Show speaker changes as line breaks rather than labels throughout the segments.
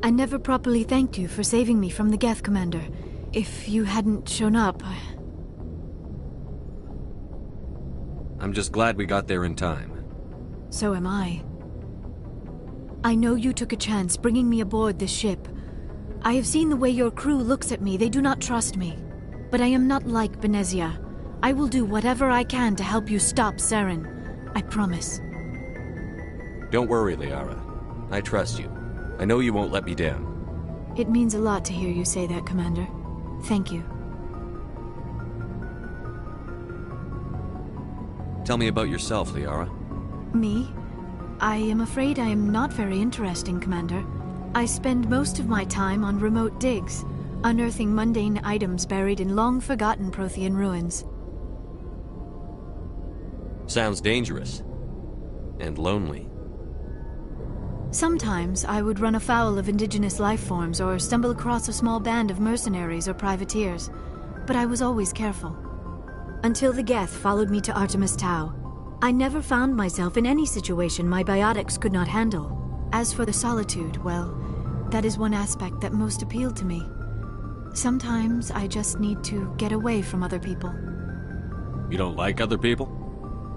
I never properly thanked you for saving me from the Geth, Commander. If you hadn't shown up...
I'm just glad we got there in time.
So am I. I know you took a chance bringing me aboard this ship. I have seen the way your crew looks at me. They do not trust me. But I am not like Benezia. I will do whatever I can to help you stop Saren. I promise.
Don't worry, Liara. I trust you. I know you won't let me down.
It means a lot to hear you say that, Commander. Thank you.
Tell me about yourself, Liara.
Me? I am afraid I am not very interesting, Commander. I spend most of my time on remote digs, unearthing mundane items buried in long-forgotten Prothean ruins.
Sounds dangerous. And lonely.
Sometimes I would run afoul of indigenous life forms or stumble across a small band of mercenaries or privateers, but I was always careful. Until the Geth followed me to Artemis Tau, I never found myself in any situation my biotics could not handle. As for the solitude, well, that is one aspect that most appealed to me. Sometimes I just need to get away from other people.
You don't like other people?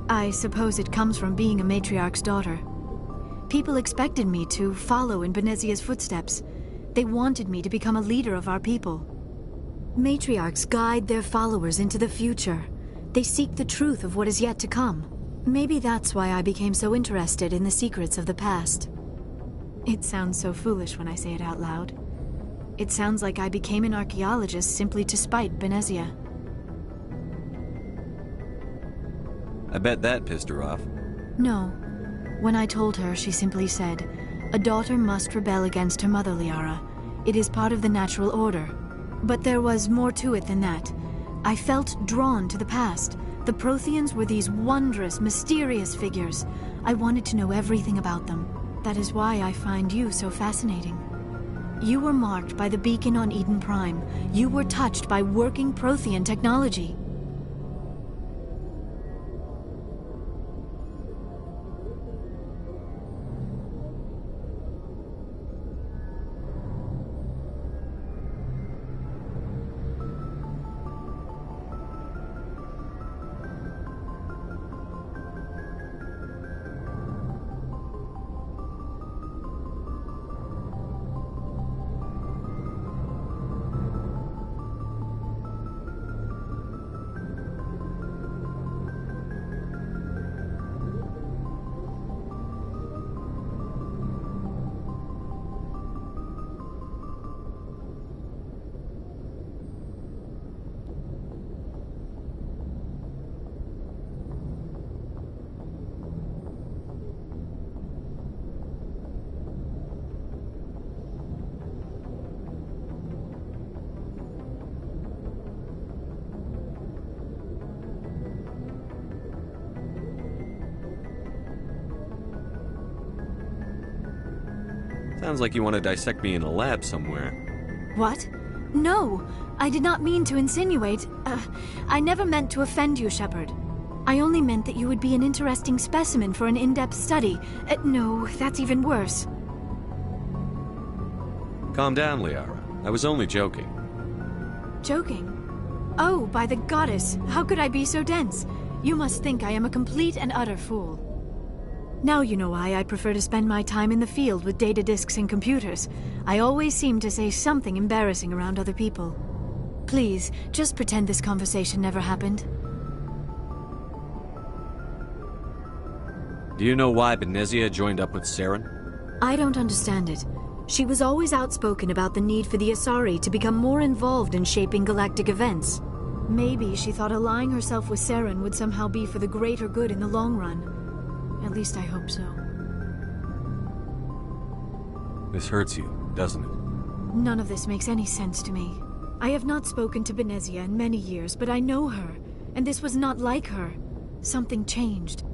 I suppose it comes from being a matriarch's daughter. People expected me to follow in Benezia's footsteps. They wanted me to become a leader of our people. Matriarchs guide their followers into the future. They seek the truth of what is yet to come. Maybe that's why I became so interested in the secrets of the past. It sounds so foolish when I say it out loud. It sounds like I became an archaeologist simply to spite Benezia.
I bet that pissed her off.
No. When I told her, she simply said, "A daughter must rebel against her mother, Liara. It is part of the natural order." But there was more to it than that. I felt drawn to the past. The Protheans were these wondrous, mysterious figures. I wanted to know everything about them. That is why I find you so fascinating. You were marked by the beacon on Eden Prime. You were touched by working Prothean technology.
Sounds like you want to dissect me in a lab somewhere.
What? No! I did not mean to insinuate. I never meant to offend you, Shepard. I only meant that you would be an interesting specimen for an in-depth study. No, that's even worse.
Calm down, Liara. I was only joking.
Joking? Oh, by the goddess, how could I be so dense? You must think I am a complete and utter fool. Now you know why I prefer to spend my time in the field with data disks and computers. I always seem to say something embarrassing around other people. Please, just pretend this conversation never happened.
Do you know why Benezia joined up with Saren?
I don't understand it. She was always outspoken about the need for the Asari to become more involved in shaping galactic events. Maybe she thought allying herself with Saren would somehow be for the greater good in the long run. At least I hope so.
This hurts you, doesn't it?
None of this makes any sense to me. I have not spoken to Benezia in many years, but I know her, and this was not like her. Something changed.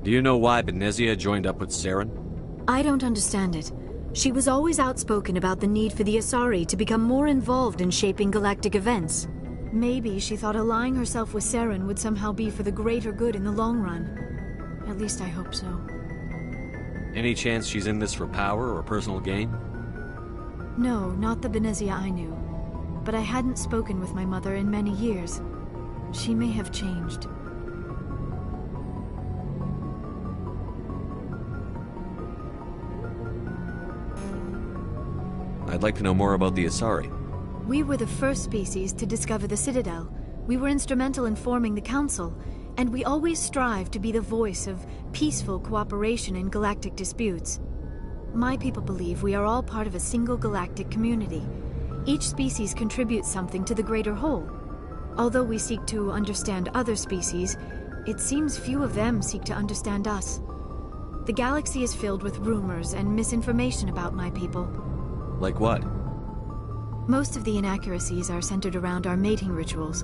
Do you know why Benezia joined up with Saren?
I don't understand it. She was always outspoken about the need for the Asari to become more involved in shaping galactic events. Maybe she thought allying herself with Saren would somehow be for the greater good in the long run. At least I hope so.
Any chance she's in this for power or personal gain?
No, not the Benezia I knew. But I hadn't spoken with my mother in many years. She may have changed.
I'd like to know more about the Asari.
We were the first species to discover the Citadel. We were instrumental in forming the Council, and we always strive to be the voice of peaceful cooperation in galactic disputes. My people believe we are all part of a single galactic community. Each species contributes something to the greater whole. Although we seek to understand other species, it seems few of them seek to understand us. The galaxy is filled with rumors and misinformation about my people.
Like what?
Most of the inaccuracies are centered around our mating rituals.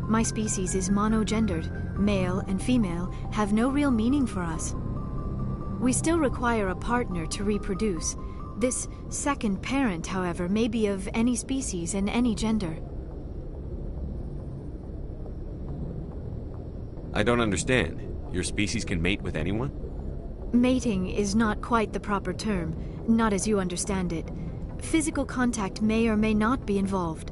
My species is monogendered. Male and female have no real meaning for us. We still require a partner to reproduce. This second parent, however, may be of any species and any gender.
I don't understand. Your species can mate with anyone?
Mating is not quite the proper term, not as you understand it. Physical contact may or may not be involved,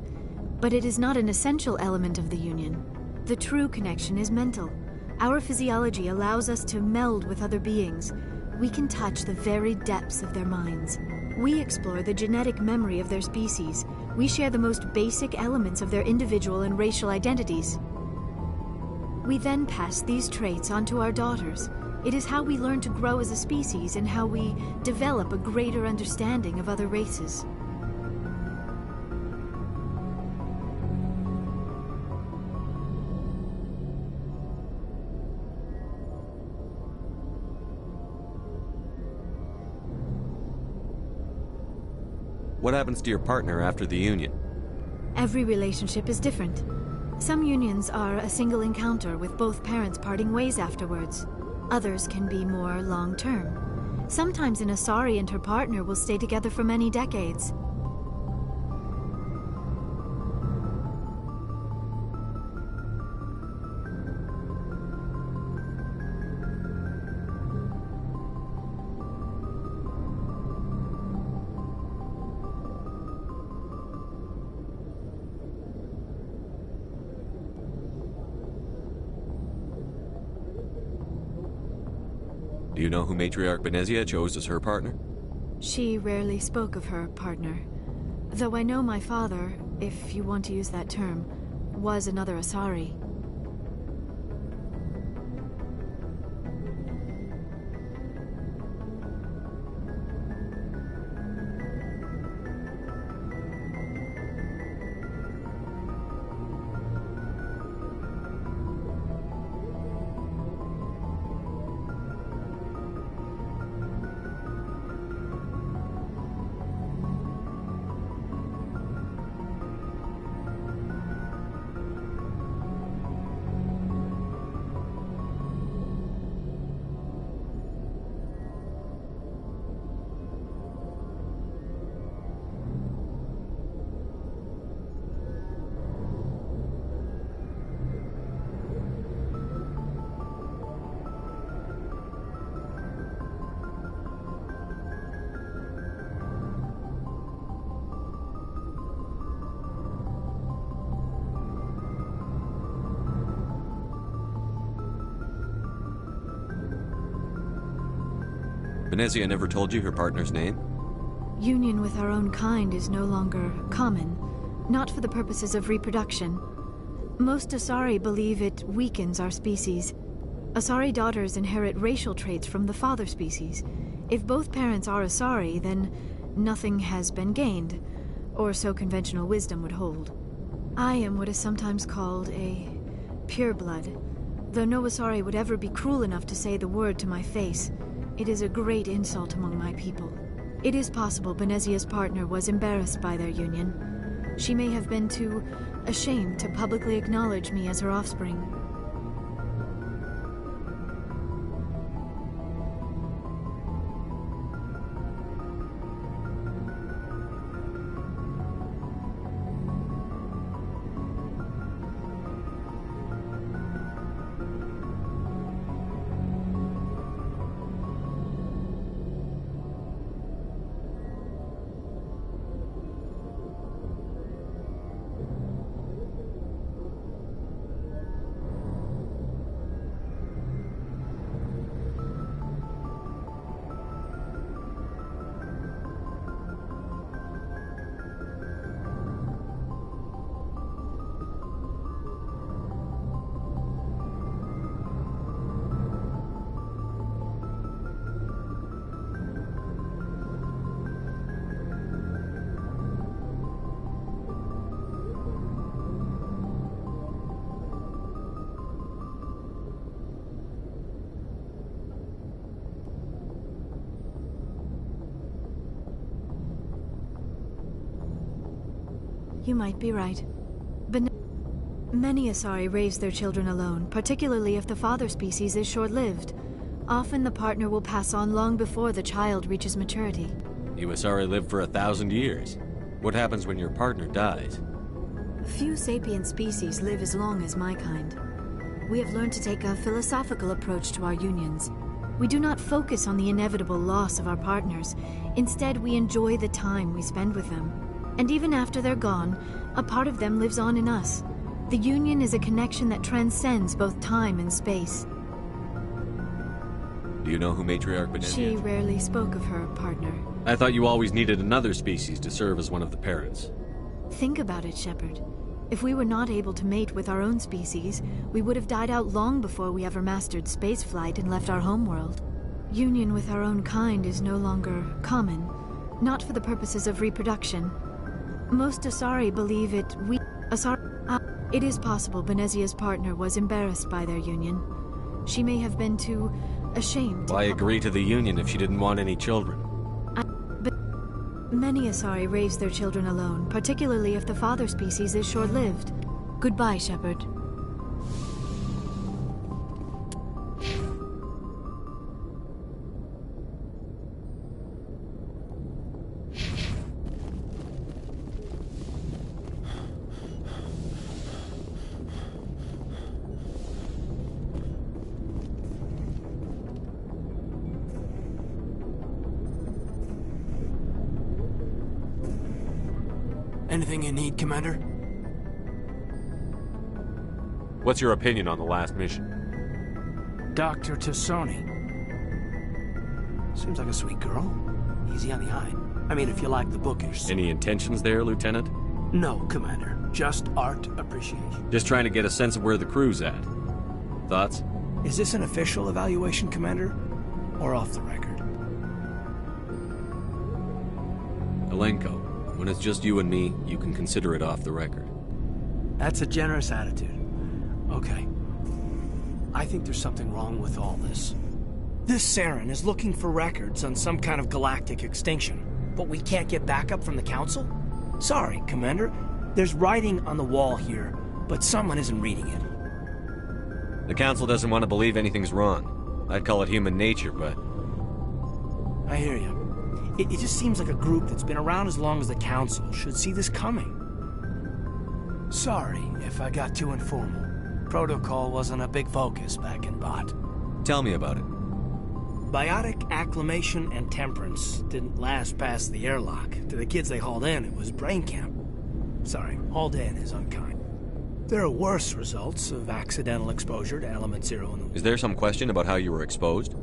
but it is not an essential element of the union. The true connection is mental. Our physiology allows us to meld with other beings. We can touch the very depths of their minds. We explore the genetic memory of their species. We share the most basic elements of their individual and racial identities. We then pass these traits on to our daughters. It is how we learn to grow as a species and how we develop a greater understanding of other races.
What happens to your partner after the union?
Every relationship is different. Some unions are a single encounter with both parents parting ways afterwards. Others can be more long-term. Sometimes an Asari and her partner will stay together for many decades.
Do you know who Matriarch Benezia chose as her partner?
She rarely spoke of her partner. Though I know my father, if you want to use that term, was another Asari.
Benezia never told you her partner's name?
Union with our own kind is no longer common, not for the purposes of reproduction. Most Asari believe it weakens our species. Asari daughters inherit racial traits from the father species. If both parents are Asari, then nothing has been gained, or so conventional wisdom would hold. I am what is sometimes called a pureblood, though no Asari would ever be cruel enough to say the word to my face. It is a great insult among my people. It is possible Benezia's partner was embarrassed by their union. She may have been too ashamed to publicly acknowledge me as her offspring. You might be right. But many Asari raise their children alone, particularly if the father species is short-lived. Often the partner will pass on long before the child reaches maturity.
You Asari live for 1,000 years. What happens when your partner dies?
Few sapient species live as long as my kind. We have learned to take a philosophical approach to our unions. We do not focus on the inevitable loss of our partners. Instead, we enjoy the time we spend with them. And even after they're gone, a part of them lives on in us. The union is a connection that transcends both time and space.
Do you know who Matriarch Benezia is?
She rarely spoke of her partner.
I thought you always needed another species to serve as one of the parents.
Think about it, Shepard. If we were not able to mate with our own species, we would have died out long before we ever mastered spaceflight and left our homeworld. Union with our own kind is no longer common, not for the purposes of reproduction. Most Asari believe it it is possible Benezia's partner was embarrassed by their union. She may have been too ashamed.
Why agree to the union if she didn't want any children?
Many Asari raise their children alone, particularly if the father species is short-lived. Goodbye, Shepard.
Anything you need, Commander?
What's your opinion on the last mission?
Dr. Tassoni. Seems like a sweet girl. Easy on the eye. I mean, if you like the bookish.
Any intentions there, Lieutenant?
No, Commander. Just art appreciation.
Just trying to get a sense of where the crew's at. Thoughts?
Is this an official evaluation, Commander? Or off the record?
Alenko, when it's just you and me, you can consider it off the record.
That's a generous attitude. Okay. I think there's something wrong with all this. This Saren is looking for records on some kind of galactic extinction, but we can't get backup from the Council? Sorry, Commander. There's writing on the wall here, but someone isn't reading it.
The Council doesn't want to believe anything's wrong. I'd call it human nature, but...
I hear you. It just seems like a group that's been around as long as the Council should see this coming. Sorry if I got too informal. Protocol wasn't a big focus back in Bot.
Tell me about it.
Biotic acclimation and temperance didn't last past the airlock. To the kids they hauled in, it was brain camp. Sorry, hauled in is unkind. There are worse results of accidental exposure to Element Zero in the...
Is there some question about how you were exposed?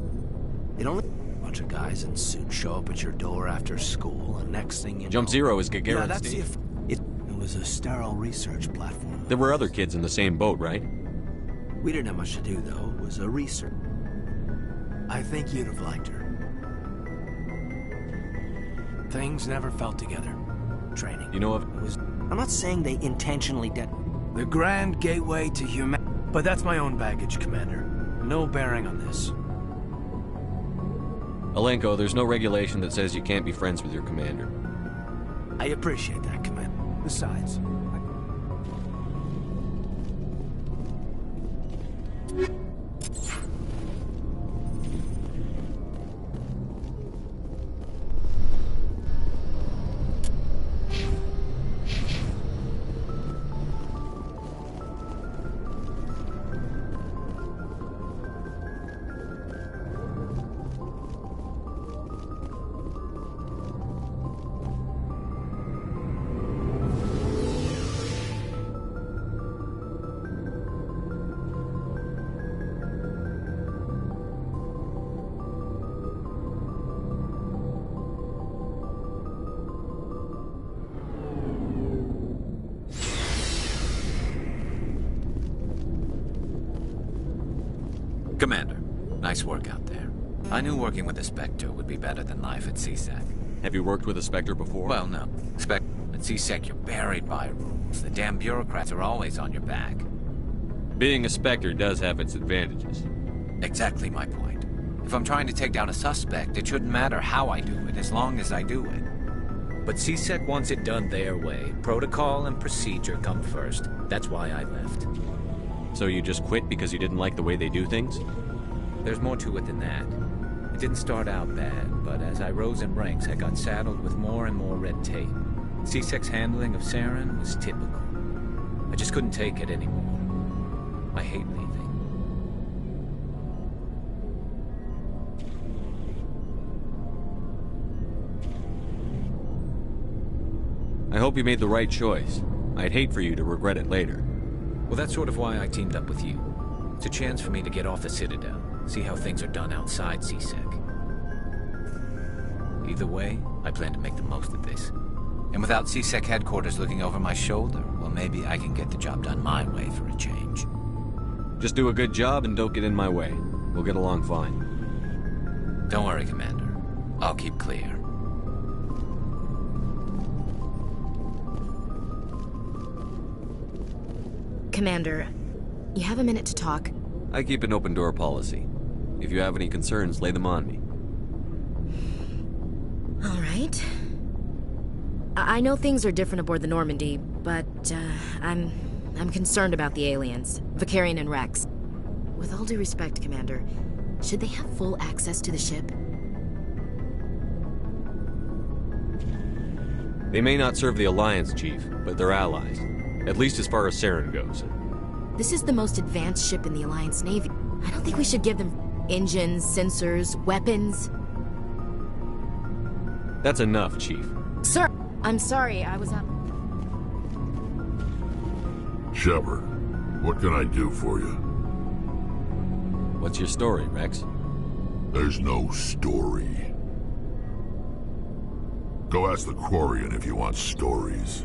It only... A bunch of guys in suits show up at your door after school, and next thing you
Jump
know...
Zero is Gagarin,
Yeah, that's
Steve.
it was a sterile research platform.
There were other kids in the same boat, right?
We didn't have much to do, though. It was a research. I think you'd have liked her. Things never felt together. Training.
You know of...
It was... I'm not saying they intentionally did. The grand gateway to human... But that's my own baggage, Commander. No bearing on this.
Alenko, there's no regulation that says you can't be friends with your commander.
I appreciate that, Commander. Besides...
Commander, nice work out there. I knew working with a Spectre would be better than life at CSEC.
Have you worked with a Spectre before?
Well, no. At CSEC, you're buried by rules. The damn bureaucrats are always on your back.
Being a Spectre does have its advantages.
Exactly my point. If I'm trying to take down a suspect, it shouldn't matter how I do it, as long as I do it. But CSEC wants it done their way. Protocol and procedure come first. That's why I left.
So you just quit because you didn't like the way they do things?
There's more to it than that. It didn't start out bad, but as I rose in ranks, I got saddled with more and more red tape. CSEC's handling of Saren was typical. I just couldn't take it anymore. I hate leaving.
I hope you made the right choice. I'd hate for you to regret it later.
Well, that's sort of why I teamed up with you. It's a chance for me to get off the Citadel, see how things are done outside CSEC. Either way, I plan to make the most of this. And without CSEC headquarters looking over my shoulder, well, maybe I can get the job done my way for a change.
Just do a good job and don't get in my way. We'll get along fine.
Don't worry, Commander. I'll keep clear.
Commander, you have a minute to talk?
I keep an open door policy. If you have any concerns, lay them on me.
All right. I know things are different aboard the Normandy, but I'm concerned about the aliens, Vicarian and Rex. With all due respect, Commander, should they have full access to the ship?
They may not serve the Alliance, Chief, but they're allies. At least as far as Saren goes.
This is the most advanced ship in the Alliance Navy. I don't think we should give them engines, sensors, weapons.
That's enough, Chief.
Sir, I'm sorry, I was out.
Shepard, what can I do for you?
What's your story, Rex?
There's no story. Go ask the Quarian if you want stories.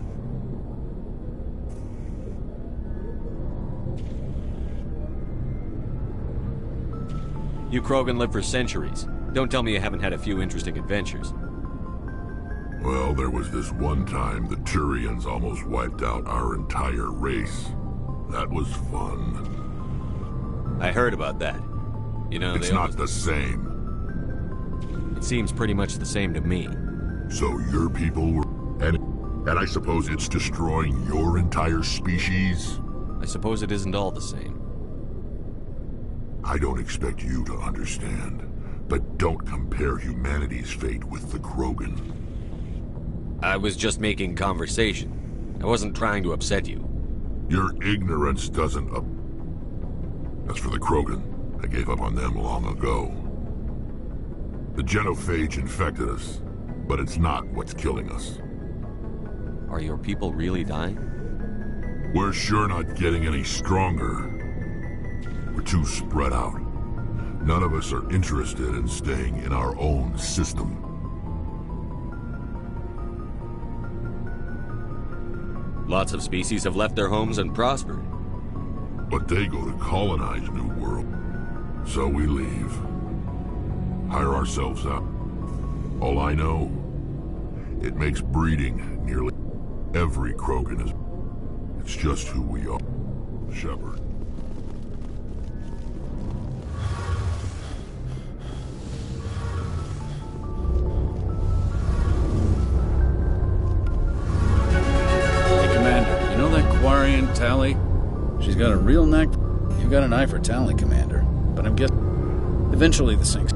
You Krogan live for centuries. Don't tell me you haven't had a few interesting adventures.
Well, there was this one time the Turians almost wiped out our entire race. That was fun.
I heard about that. You know,
it's not the same.
It seems pretty much the same to me.
So your people were... And I suppose it's destroying your entire species?
I suppose it isn't all the same.
I don't expect you to understand, but don't compare humanity's fate with the Krogan.
I was just making conversation. I wasn't trying to upset you.
Your ignorance doesn't As for the Krogan, I gave up on them long ago. The genophage infected us, but it's not what's killing us.
Are your people really dying?
We're sure not getting any stronger. We're too spread out. None of us are interested in staying in our own system.
Lots of species have left their homes and prospered.
But they go to colonize New World. So we leave. Hire ourselves out. All I know, it makes breeding nearly every Krogan is... It's just who we are. Shepard.
Tally, she's got a real knack. You've got an eye for Tally, Commander. But I'm guessing eventually this sinks.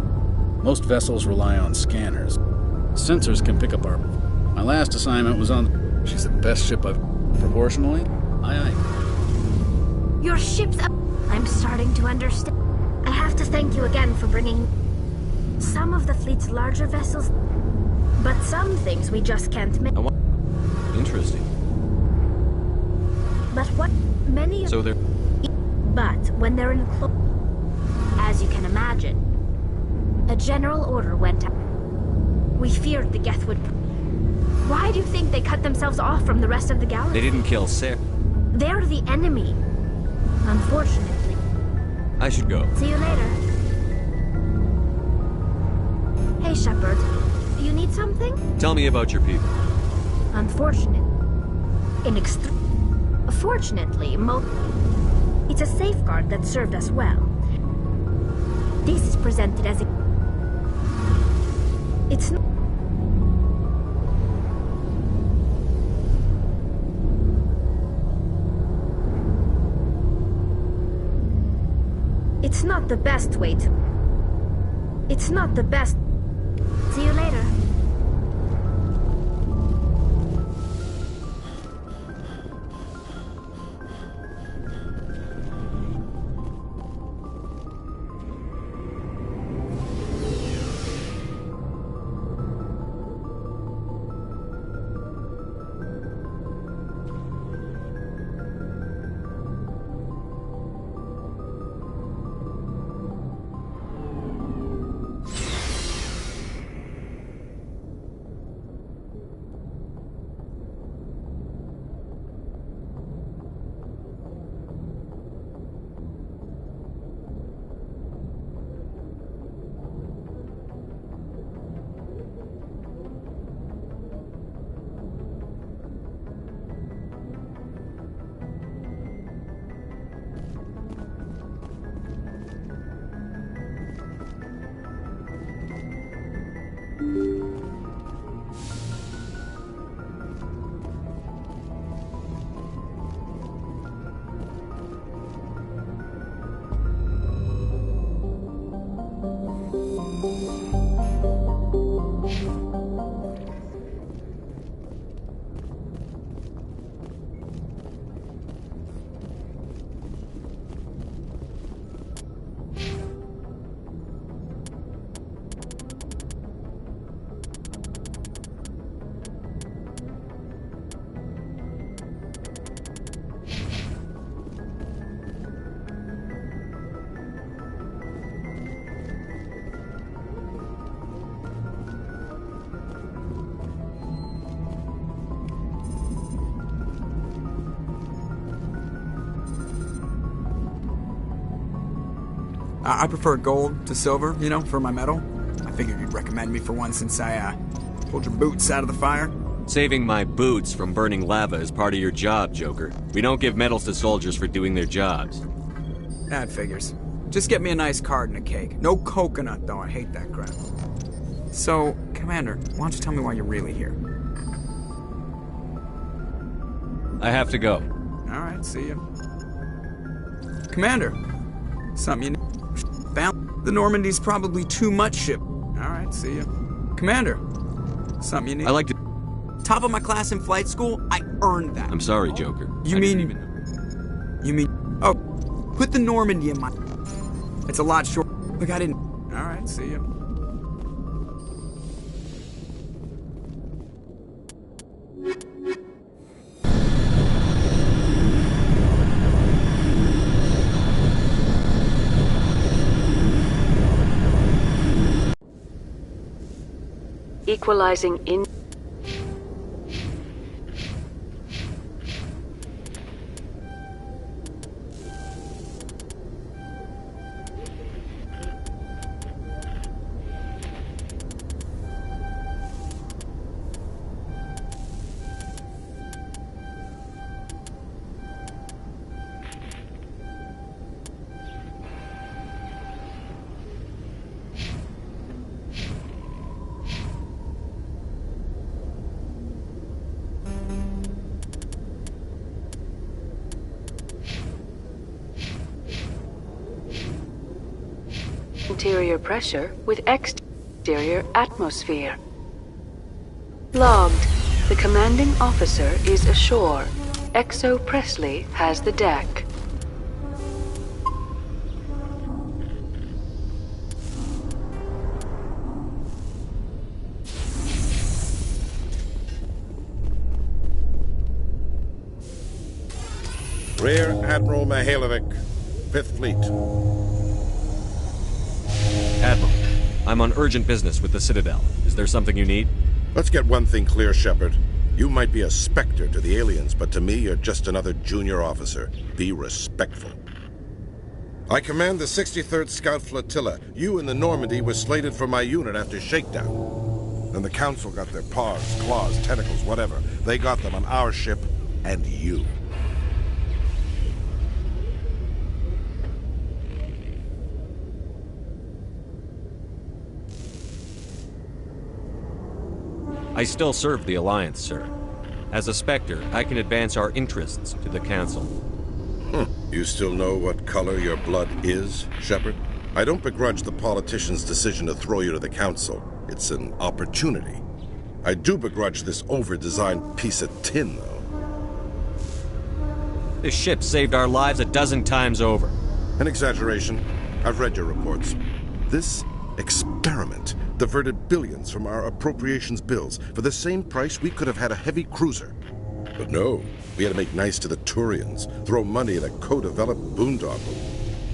Most vessels rely on scanners. Sensors can pick up our... My last assignment was on... She's the best ship I've... Proportionally? Aye.
Your ship's up. I'm starting to understand. I have to thank you again for bringing some of the fleet's larger vessels, but some things we just can't make.
Interesting.
But what many...
So they're...
But when they're in close... As you can imagine, a general order went out. We feared the Geth would... Why do you think they cut themselves off from the rest of the galaxy?
They didn't kill Sarah.
They're the enemy. Unfortunately.
I should go.
See you later. Hey, Shepard. You need something?
Tell me about your people.
Unfortunate. Fortunately, it's a safeguard that served us well. This is presented as a... It's not... not the best way to... It's not the best... See you later.
I prefer gold to silver, you know, for my medal. I figured you'd recommend me for one since I, pulled your boots out of the fire.
Saving my boots from burning lava is part of your job, Joker. We don't give medals to soldiers for doing their jobs.
That figures. Just get me a nice card and a cake. No coconut, though. I hate that crap. So, Commander, why don't you tell me why you're really here?
I have to go.
Alright, see you. Commander, something you need. The Normandy's probably too much ship. Alright, see you. Commander, something you need.
I like to...
Top of my class in flight school, I earned that.
I'm sorry, Joker.
You mean... Oh, put the Normandy in my... It's a lot short. Look, I didn't... Alright, see you.
Equalizing in... Interior pressure with exterior atmosphere. Logged. The commanding officer is ashore. Exo Presley has the deck.
Rear Admiral Mihailovic, 5th Fleet.
Admiral, I'm on urgent business with the Citadel. Is there something you need?
Let's get one thing clear, Shepard. You might be a specter to the aliens, but to me, you're just another junior officer. Be respectful. I command the 63rd Scout Flotilla. You and the Normandy were slated for my unit after shakedown. Then the Council got their paws, claws, tentacles, whatever. They got them on our ship, and you.
I still serve the Alliance, sir. As a Spectre, I can advance our interests to the Council.
You still know what color your blood is, Shepard? I don't begrudge the politician's decision to throw you to the Council. It's an opportunity. I do begrudge this over-designed piece of tin, though.
This ship saved our lives a dozen times over.
An exaggeration. I've read your reports. This experiment diverted billions from our appropriations bills. For the same price, we could have had a heavy cruiser. But no, we had to make nice to the Turians, throw money at a co-developed boondoggle.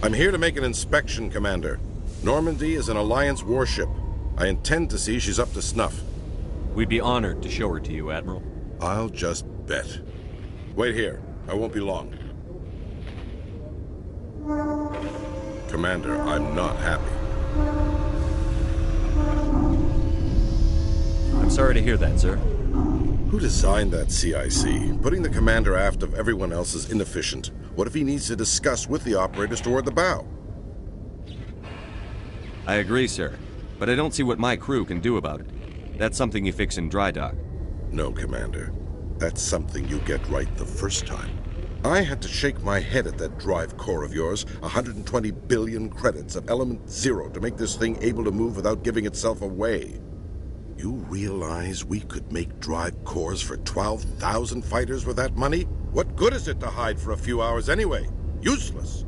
I'm here to make an inspection, Commander. Normandy is an Alliance warship. I intend to see she's up to snuff.
We'd be honored to show her to you, Admiral.
I'll just bet. Wait here. I won't be long. Commander, I'm not happy.
I'm sorry to hear that, sir.
Who designed that CIC? Putting the commander aft of everyone else is inefficient. What if he needs to discuss with the operators toward the bow?
I agree, sir. But I don't see what my crew can do about it. That's something you fix in dry dock.
No, Commander. That's something you get right the first time. I had to shake my head at that drive core of yours, 120 billion credits of element 0 to make this thing able to move without giving itself away. You realize we could make drive cores for 12,000 fighters with that money? What good is it to hide for a few hours anyway? Useless.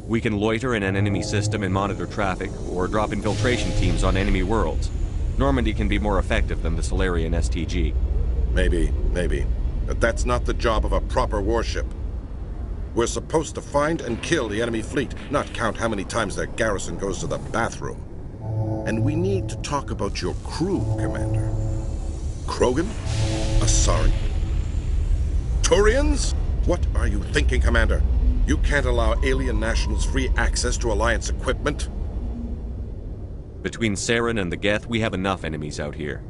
We can loiter in an enemy system and monitor traffic, or drop infiltration teams on enemy worlds. Normandy can be more effective than the Solarian STG.
Maybe. But that's not the job of a proper warship. We're supposed to find and kill the enemy fleet, not count how many times their garrison goes to the bathroom. And we need to talk about your crew, Commander. Krogan? Asari? Turians? What are you thinking, Commander? You can't allow alien nationals free access to Alliance equipment.
Between Saren and the Geth, we have enough enemies out here.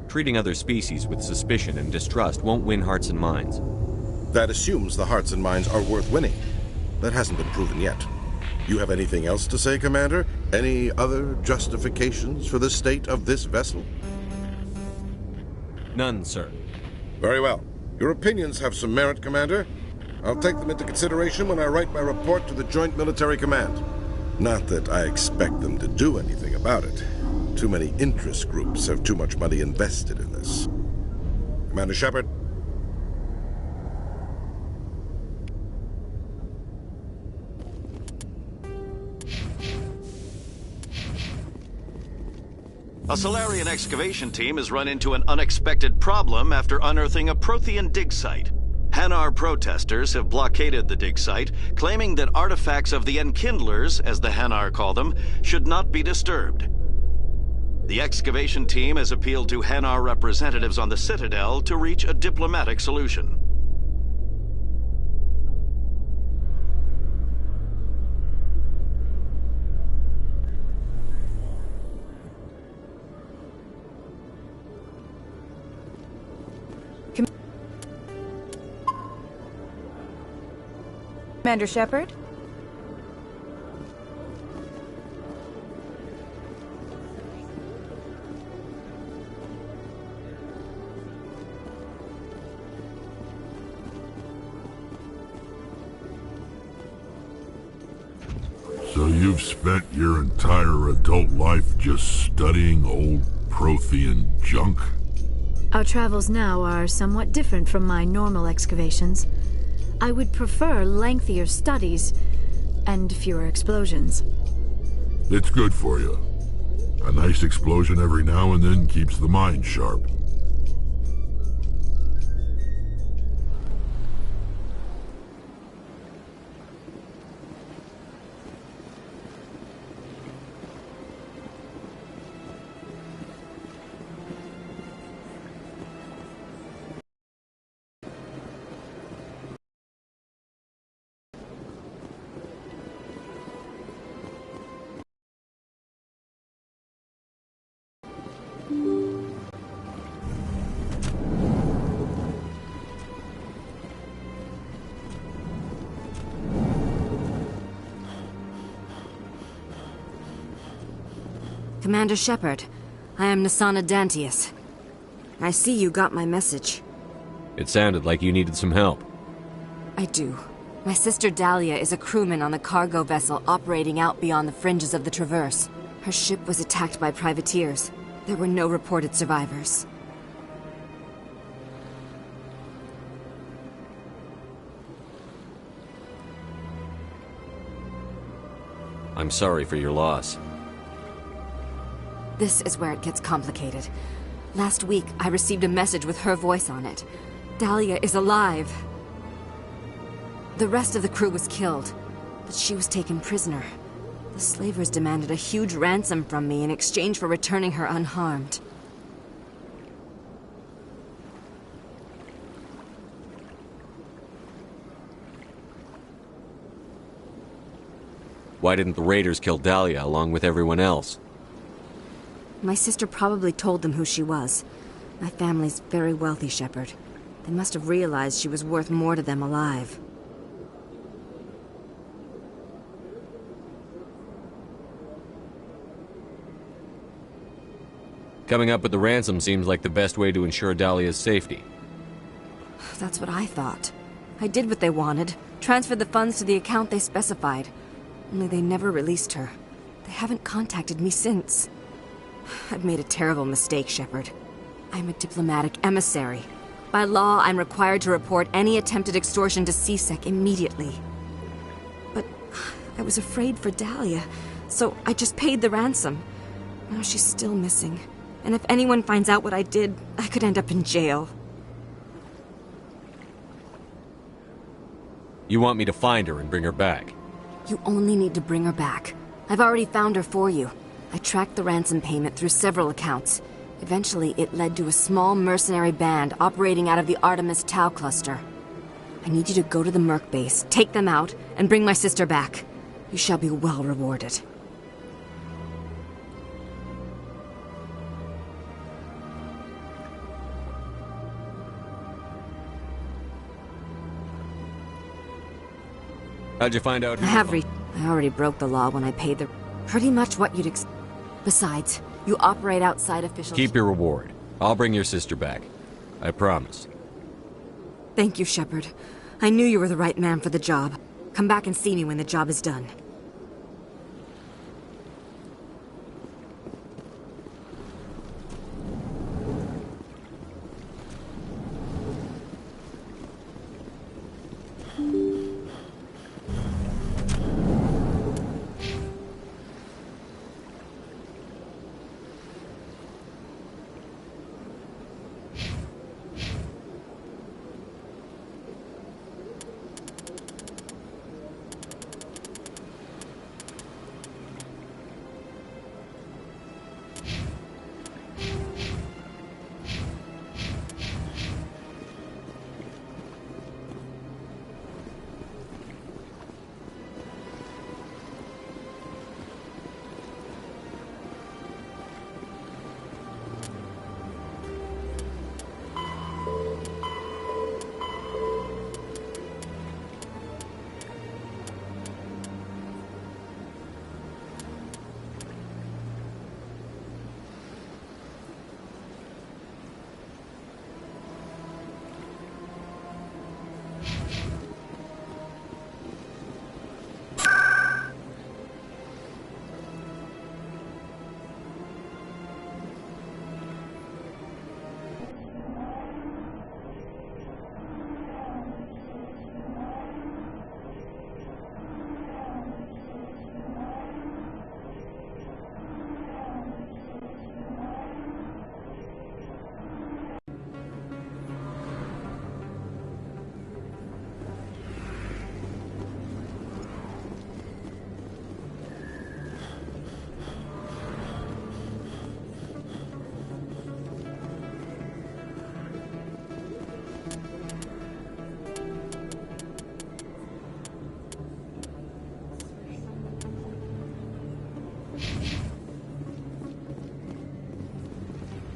Treating other species with suspicion and distrust won't win hearts and minds.
That assumes the hearts and minds are worth winning. That hasn't been proven yet. You have anything else to say, Commander? Any other justifications for the state of this vessel?
None, sir.
Very well. Your opinions have some merit, Commander. I'll take them into consideration when I write my report to the Joint Military Command. Not that I expect them to do anything about it. Too many interest groups have too much money invested in this. Commander Shepard?
A Solarian excavation team has run into an unexpected problem after unearthing a Prothean dig site. Hanar protesters have blockaded the dig site, claiming that artifacts of the Enkindlers, as the Hanar call them, should not be disturbed. The excavation team has appealed to Hanar representatives on the Citadel to reach a diplomatic solution.
Commander Shepard?
So you've spent your entire adult life just studying old Prothean junk?
Our travels now are somewhat different from my normal excavations. I would prefer lengthier studies and fewer explosions.
It's good for you. A nice explosion every now and then keeps the mind sharp.
Commander Shepard, I am Nasana Dantius. I see you got my message.
It sounded like you needed some help.
I do. My sister Dahlia is a crewman on the cargo vessel operating out beyond the fringes of the Traverse. Her ship was attacked by privateers. There were no reported survivors.
I'm sorry for your loss.
This is where it gets complicated. Last week, I received a message with her voice on it. Dahlia is alive. The rest of the crew was killed, but she was taken prisoner. The slavers demanded a huge ransom from me in exchange for returning her unharmed.
Why didn't the raiders kill Dahlia along with everyone else?
My sister probably told them who she was. My family's very wealthy, Shepard. They must have realized she was worth more to them alive.
Coming up with the ransom seems like the best way to ensure Dahlia's safety.
That's what I thought. I did what they wanted, transferred the funds to the account they specified. Only they never released her. They haven't contacted me since. I've made a terrible mistake, Shepard. I'm a diplomatic emissary. By law, I'm required to report any attempted extortion to CSEC immediately. But I was afraid for Dahlia, so I just paid the ransom. Now she's still missing. And if anyone finds out what I did, I could end up in jail.
You want me to find her and bring her back?
You only need to bring her back. I've already found her for you. I tracked the ransom payment through several accounts. Eventually, it led to a small mercenary band operating out of the Artemis Tau cluster. I need you to go to the Merc base, take them out, and bring my sister back. You shall be well rewarded.
How'd you find out?
I already broke the law when I paid the... Pretty much what you'd expect. Besides, you operate outside official...
Keep your reward. I'll bring your sister back. I promise.
Thank you, Shepard. I knew you were the right man for the job. Come back and see me when the job is done.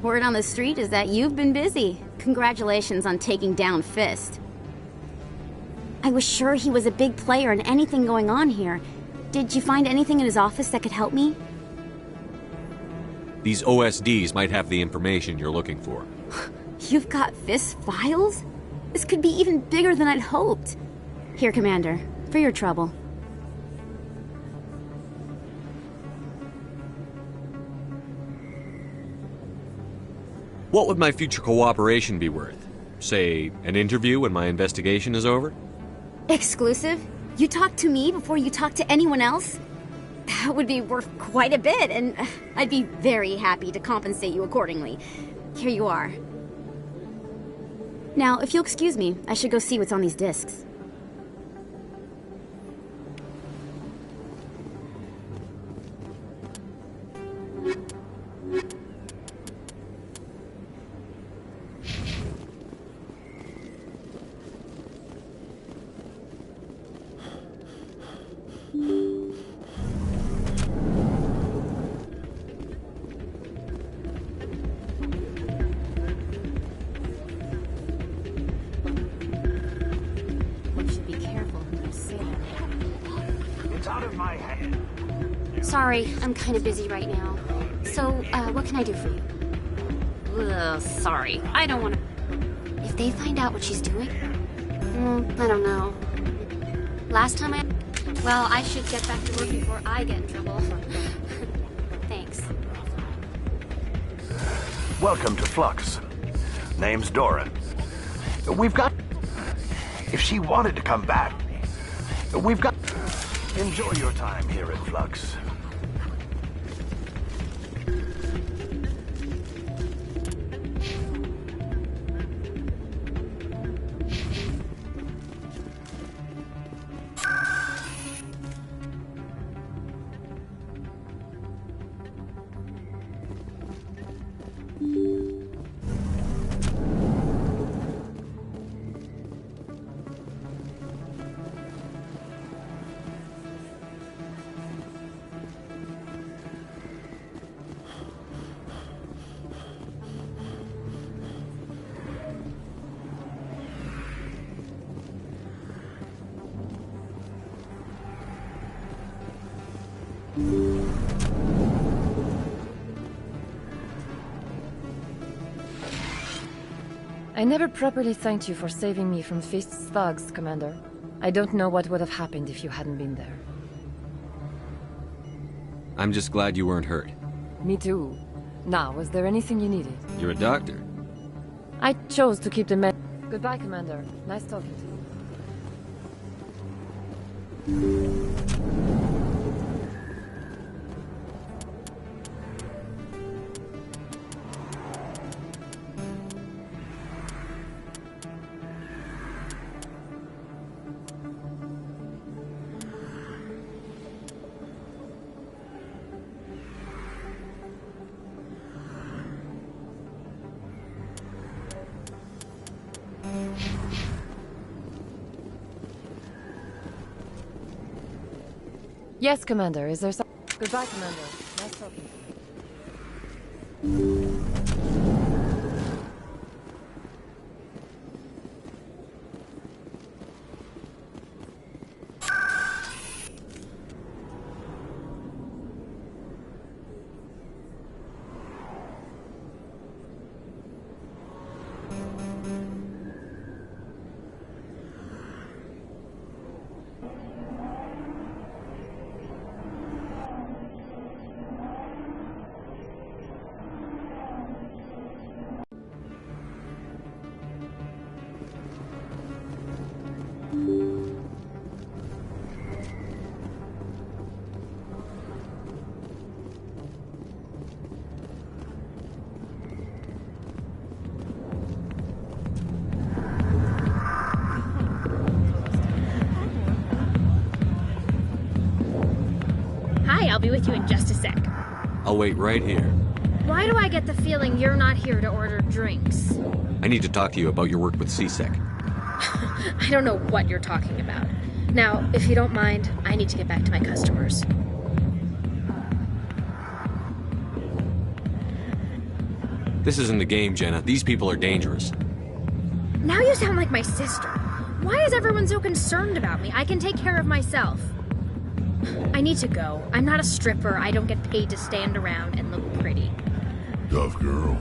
Word on the street is that you've been busy. Congratulations on taking down Fist.
I was sure he was a big player in anything going on here. Did you find anything in his office that could help me?
These OSDs might have the information you're looking for.
You've got Fist's files? This could be even bigger than I'd hoped.
Here, Commander, for your trouble.
What would my future cooperation be worth? Say, an interview when my investigation is over?
Exclusive? You talk to me before you talk to anyone else? That would be worth quite a bit, and I'd be very happy to compensate you accordingly. Here you are. Now, if you'll excuse me, I should go see what's on these discs. Sorry, I'm kind of busy right now. So, what can I do for you? Ugh, sorry, I don't want to... If they find out what she's doing? I don't know. Last time I... Well, I should get back to work before I get in trouble. Thanks.
Welcome to Flux. Name's Dora. We've got... If she wanted to come back, we've got... Enjoy your time here at Flux.
I never properly thanked you for saving me from Fist's thugs, Commander. I don't know what would have happened if you hadn't been there.
I'm just glad you weren't hurt.
Me too. Now, was there anything you needed?
You're a doctor.
I chose to keep the med... Goodbye, Commander. Nice talking to you. Yes, Commander. Is there some... Goodbye, Commander. Nice talking to you.
I'll be with you in just a sec.
I'll wait right here.
Why do I get the feeling you're not here to order drinks?
I need to talk to you about your work with CSEC.
I don't know what you're talking about. Now, if you don't mind, I need to get back to my customers.
This isn't a game, Jenna. These people are dangerous.
Now you sound like my sister. Why is everyone so concerned about me? I can take care of myself. I need to go. I'm not a stripper. I don't get paid to stand around and look pretty.
Tough girl.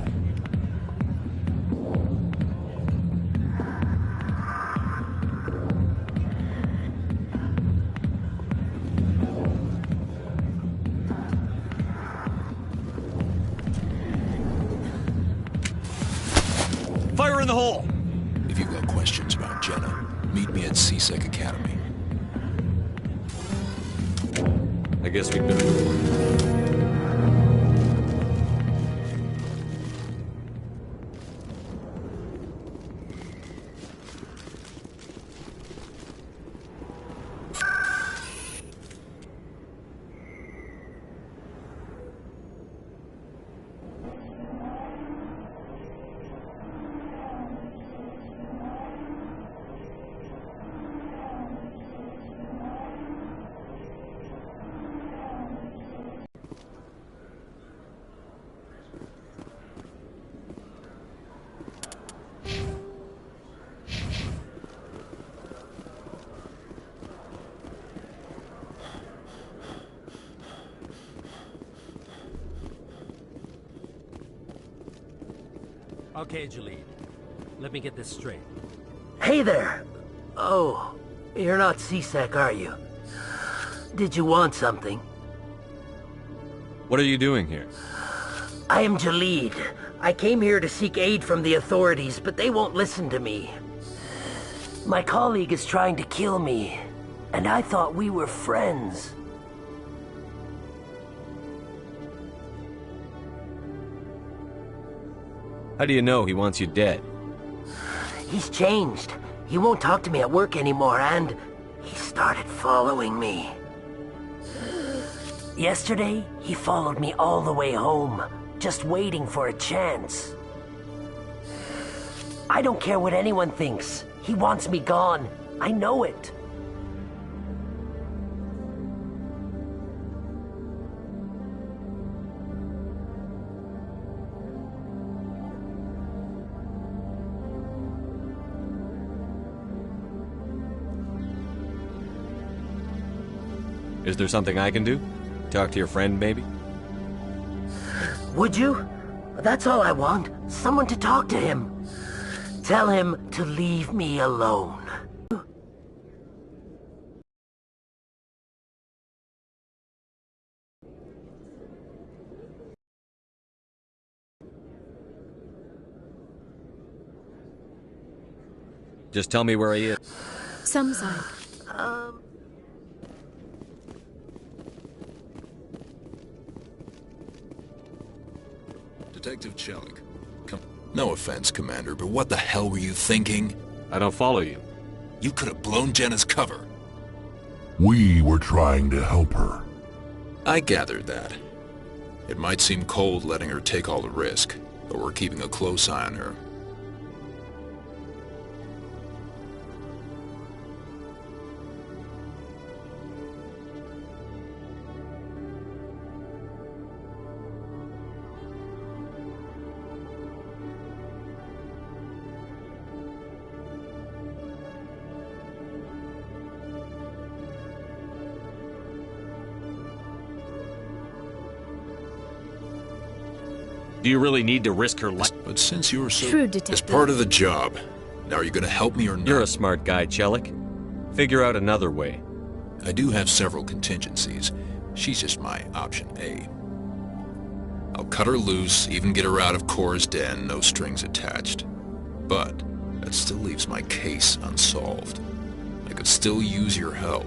the hole!
If you've got questions about Jenna, meet me at CSEC Academy.
I guess we'd better move on.
Okay, Jalid. Let me get this straight.
Hey there! Oh, you're not CSEC, are you? Did you want something?
What are you doing here?
I am Jalid. I came here to seek aid from the authorities, but they won't listen to me. My colleague is trying to kill me, and I thought we were friends.
How do you know he wants you dead?
He's changed. He won't talk to me at work anymore, and he started following me. Yesterday, he followed me all the way home, just waiting for a chance. I don't care what anyone thinks. He wants me gone. I know it.
Is there something I can do? Talk to your friend, maybe?
Would you? That's all I want. Someone to talk to him. Tell him to leave me alone.
Just tell me where he is.
Some side.
Detective Chelik. No offense, Commander, but what the hell were you thinking?
I don't follow you.
You could have blown Jenna's cover.
We were trying to help her.
I gathered that. It might seem cold letting her take all the risk, but we're keeping a close eye on her.
Do you really need to risk her life?
But since you're so...
True, Detective.
It's part of the job. Now, are you going to help me or not?
You're a smart guy, Chelik. Figure out another way.
I do have several contingencies. She's just my option A. I'll cut her loose, even get her out of Cora's den, no strings attached. But that still leaves my case unsolved. I could still use your help.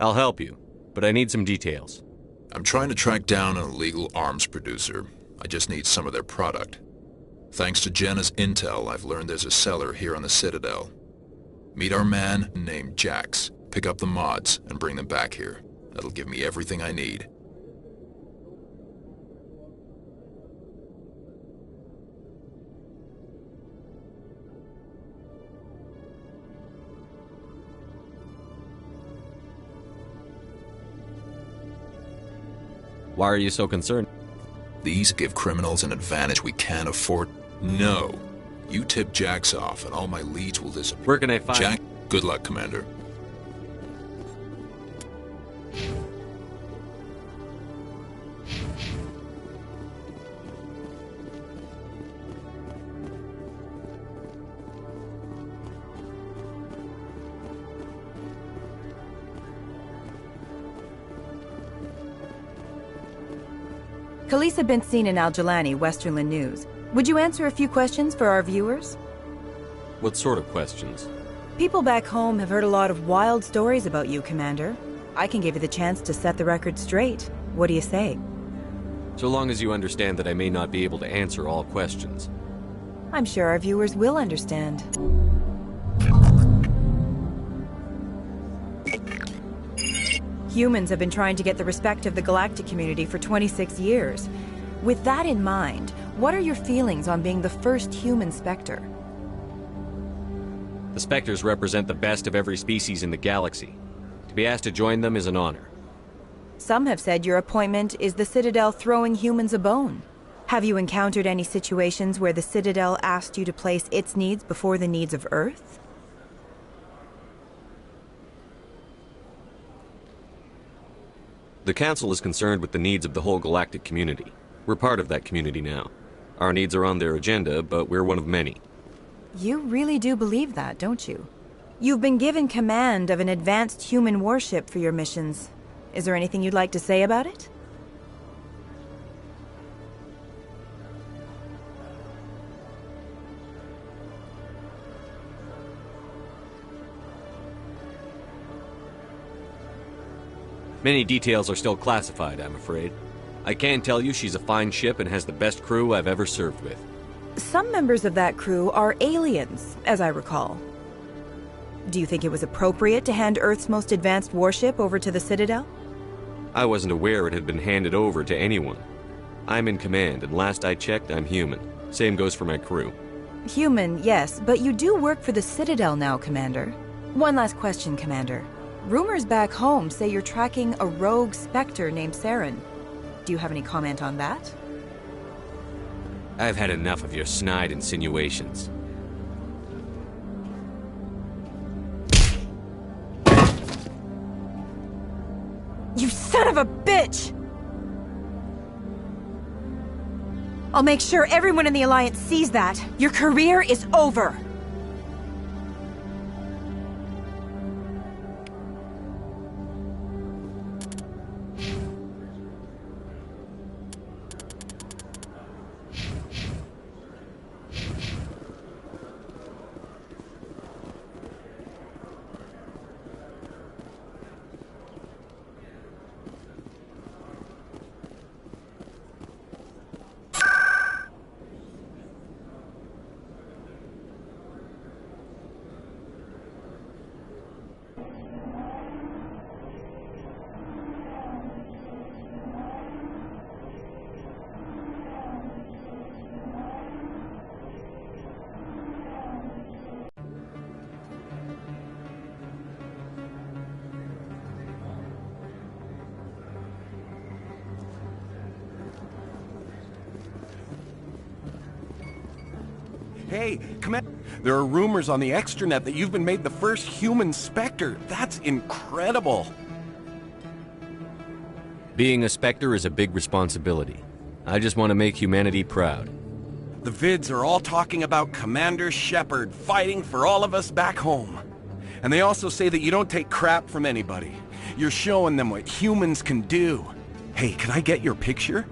I'll help you, but I need some details.
I'm trying to track down an illegal arms producer. I just need some of their product. Thanks to Jenna's intel, I've learned there's a seller here on the Citadel. Meet our man named Jax, pick up the mods, and bring them back here. That'll give me everything I need.
Why are you so concerned?
These give criminals an advantage we can't afford. No. You tip Jax off and all my leads will disappear.
Where can I find...
Jack, good luck, Commander.
Khalees had been seen in Al-Jalani, Westerland News. Would you answer a few questions for our viewers?
What sort of questions?
People back home have heard a lot of wild stories about you, Commander. I can give you the chance to set the record straight. What do you say?
So long as you understand that I may not be able to answer all questions.
I'm sure our viewers will understand. Humans have been trying to get the respect of the galactic community for 26 years. With that in mind, what are your feelings on being the first human Spectre?
The Spectres represent the best of every species in the galaxy. To be asked to join them is an honor.
Some have said your appointment is the Citadel throwing humans a bone. Have you encountered any situations where the Citadel asked you to place its needs before the needs of Earth?
The Council is concerned with the needs of the whole galactic community. We're part of that community now. Our needs are on their agenda, but we're one of many.
You really do believe that, don't you? You've been given command of an advanced human warship for your missions. Is there anything you'd like to say about it?
Many details are still classified, I'm afraid. I can tell you she's a fine ship and has the best crew I've ever served with.
Some members of that crew are aliens, as I recall. Do you think it was appropriate to hand Earth's most advanced warship over to the Citadel?
I wasn't aware it had been handed over to anyone. I'm in command, and last I checked, I'm human. Same goes for my crew.
Human, yes, but you do work for the Citadel now, Commander. One last question, Commander. Rumors back home say you're tracking a rogue Spectre named Saren. Do you have any comment on that?
I've had enough of your snide insinuations.
You son of a bitch! I'll make sure everyone in the Alliance sees that. Your career is over.
Hey, there are rumors on the extranet that you've been made the first human Spectre. That's incredible.
Being a Spectre is a big responsibility. I just want to make humanity proud.
The vids are all talking about Commander Shepard fighting for all of us back home. And they also say that you don't take crap from anybody. You're showing them what humans can do. Hey, can I get your picture?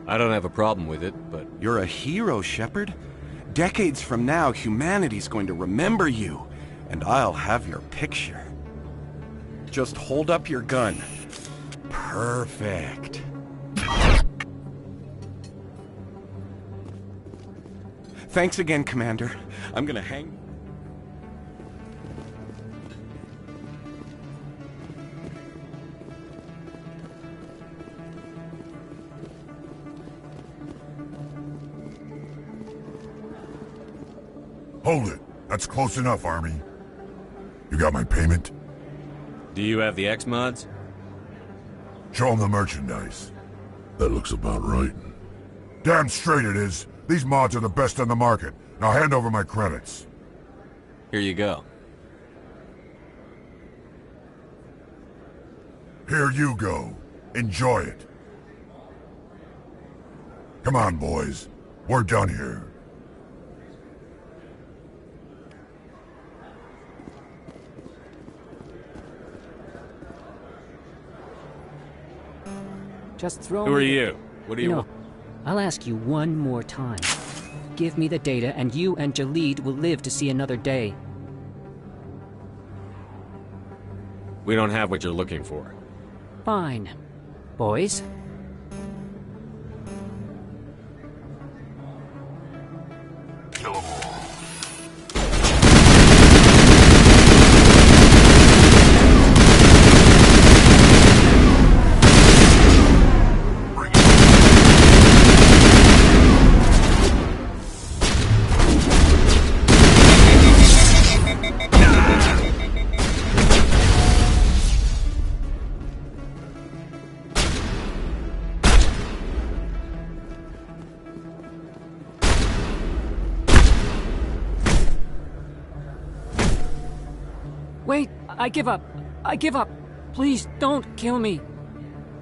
I don't have a problem with it, but...
You're a hero, Shepard. Decades from now, humanity's going to remember you, and I'll have your picture. Just hold up your gun. Perfect. Thanks again, Commander. I'm gonna hang...
Hold it. That's close enough, Army. You got my payment?
Do you have the X-Mods?
Show them the merchandise. That looks about right. Damn straight it is. These mods are the best on the market. Now hand over my credits.
Here you go.
Here you go. Enjoy it. Come on, boys. We're done here.
Just throw
Who are
me-
you? What do you want?
I'll ask you one more time. Give me the data, and you and Jalid will live to see another day.
We don't have what you're looking for.
Fine. Boys? Wait, I give up. I give up. Please don't kill me.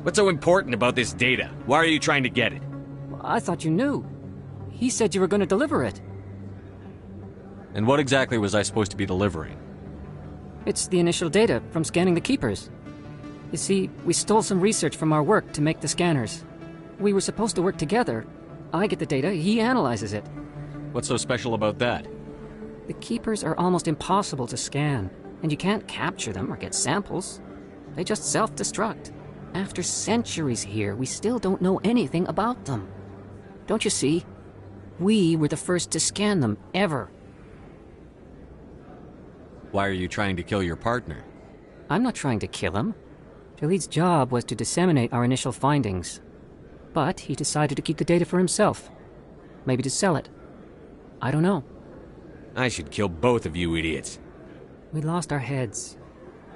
What's so important about this data? Why are you trying to get it?
I thought you knew. He said you were going to deliver it.
And what exactly was I supposed to be delivering?
It's the initial data from scanning the Keepers. You see, we stole some research from our work to make the scanners. We were supposed to work together. I get the data, he analyzes it.
What's so special about that?
The Keepers are almost impossible to scan, and you can't capture them or get samples. They just self-destruct. After centuries here, we still don't know anything about them. Don't you see? We were the first to scan them, ever.
Why are you trying to kill your partner?
I'm not trying to kill him. Jalid's job was to disseminate our initial findings. But he decided to keep the data for himself. Maybe to sell it. I don't know.
I should kill both of you idiots.
We lost our heads.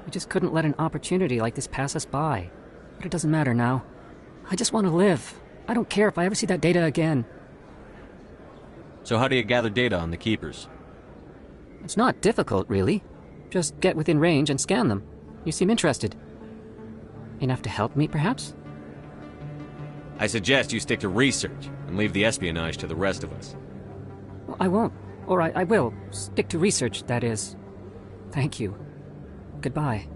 We just couldn't let an opportunity like this pass us by. But it doesn't matter now. I just want to live. I don't care if I ever see that data again.
So how do you gather data on the Keepers?
It's not difficult, really. Just get within range and scan them. You seem interested. Enough to help me, perhaps?
I suggest you stick to research and leave the espionage to the rest of us.
Well, I won't. Or I will. Stick to research, that is. Thank you. Goodbye.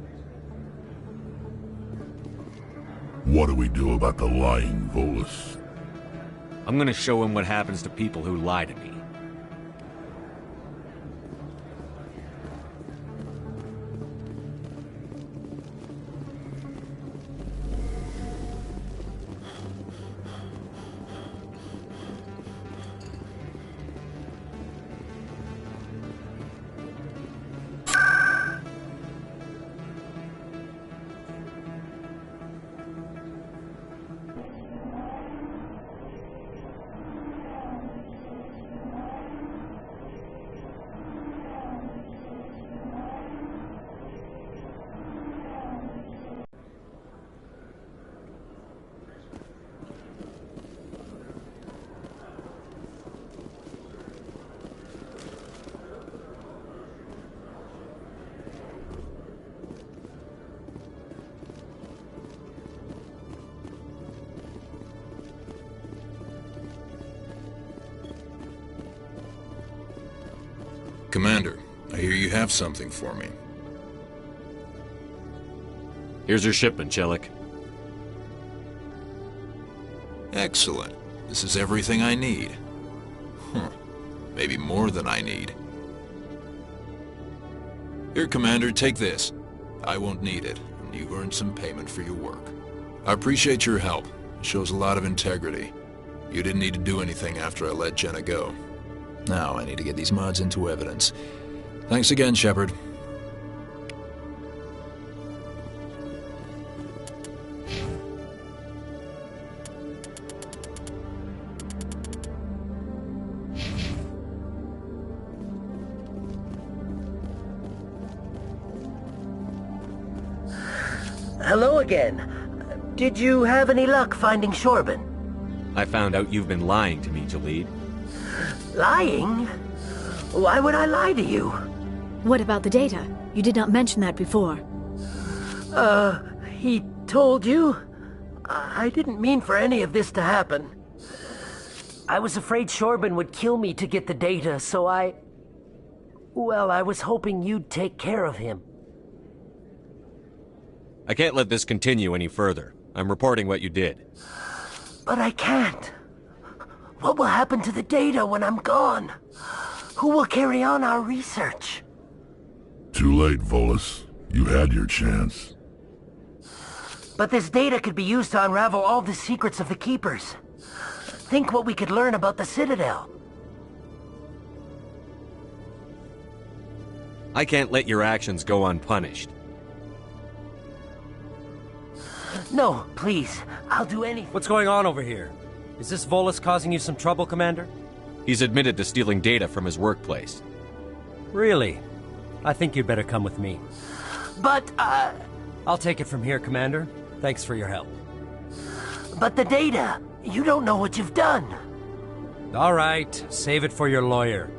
What do we do about the lying Volus?
I'm gonna show him what happens to people who lie to me.
Commander, I hear you have something for me.
Here's your shipment, Chelik.
Excellent. This is everything I need. Maybe more than I need. Here, Commander, take this. I won't need it, and you've earned some payment for your work. I appreciate your help. It shows a lot of integrity. You didn't need to do anything after I let Jenna go. Now I need to get these mods into evidence. Thanks again, Shepard.
Hello again. Did you have any luck finding Shorban?
I found out you've been lying to me, Jalid.
Lying? Why would I lie to you?
What about the data? You did not mention that before.
He told you? I didn't mean for any of this to happen. I was afraid Shorban would kill me to get the data, so well, I was hoping you'd take care of him.
I can't let this continue any further. I'm reporting what you did.
But I can't. What will happen to the data when I'm gone? Who will carry on our research?
Too late, Volus. You had your chance.
But this data could be used to unravel all the secrets of the Keepers. Think what we could learn about the Citadel.
I can't let your actions go unpunished.
No, please. I'll do anything.
What's going on over here? Is this Volus causing you some trouble, Commander?
He's admitted to stealing data from his workplace.
Really? I think you'd better come with me.
But,
I'll take it from here, Commander. Thanks for your help.
But the data! You don't know what you've done!
All right, save it for your lawyer.